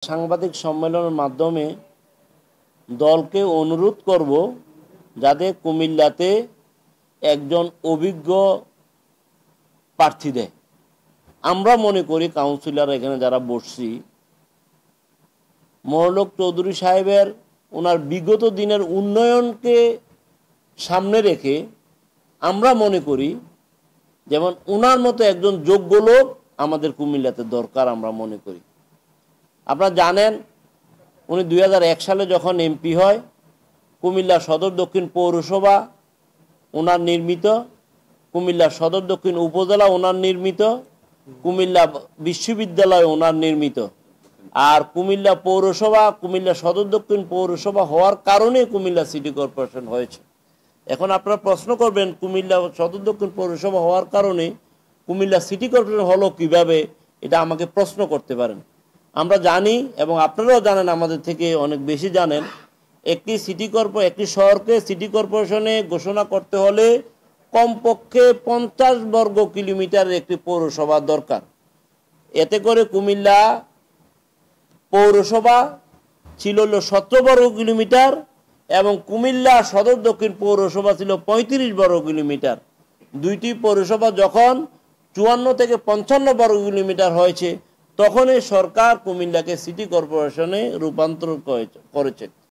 সাংবাদিক সম্মেলনের মাধ্যমে দলকে অনুরোধ করব যাতে কুমিল্লাতে একজন অভিজ্ঞ প্রার্থী দেয়। আমরা মনে করি কাউন্সিলর এখানে যারা বসছি, মোরলক চৌধুরী সাহেবের ওনার বিগত দিনের উন্নয়নকে সামনে রেখে আমরা মনে করি যেমন ওনার মতো একজন যোগ্য লোক আমাদের কুমিল্লাতে দরকার। আমরা মনে করি, আপনারা জানেন উনি 2001 সালে যখন এমপি হয়, কুমিল্লা সদর দক্ষিণ পৌরসভা ওনার নির্মিত, কুমিল্লা সদর দক্ষিণ উপজেলা ওনার নির্মিত, কুমিল্লা বিশ্ববিদ্যালয় ওনার নির্মিত। আর কুমিল্লা পৌরসভা, কুমিল্লা সদর দক্ষিণ পৌরসভা হওয়ার কারণে কুমিল্লা সিটি কর্পোরেশন হয়েছে। এখন আপনারা প্রশ্ন করবেন কুমিল্লা সদর দক্ষিণ পৌরসভা হওয়ার কারণে কুমিল্লা সিটি কর্পোরেশন হলো কিভাবে, এটা আমাকে প্রশ্ন করতে পারেন। আমরা জানি এবং আপনারাও জানেন, আমাদের থেকে অনেক বেশি জানেন, একটি শহরকে সিটি কর্পোরেশনে ঘোষণা করতে হলে কমপক্ষে 50 বর্গ কিলোমিটারের একটি পৌরসভা দরকার। এতে করে কুমিল্লা পৌরসভা ছিল 17 বর্গ কিলোমিটার এবং কুমিল্লা সদর দক্ষিণ পৌরসভা ছিল 35 বর্গ কিলোমিটার। দুইটি পৌরসভা যখন 54 থেকে 55 বর্গ কিলোমিটার হয়েছে, তখনই সরকার কুমিল্লাকে সিটি কর্পোরেশনে রূপান্তর করেছে।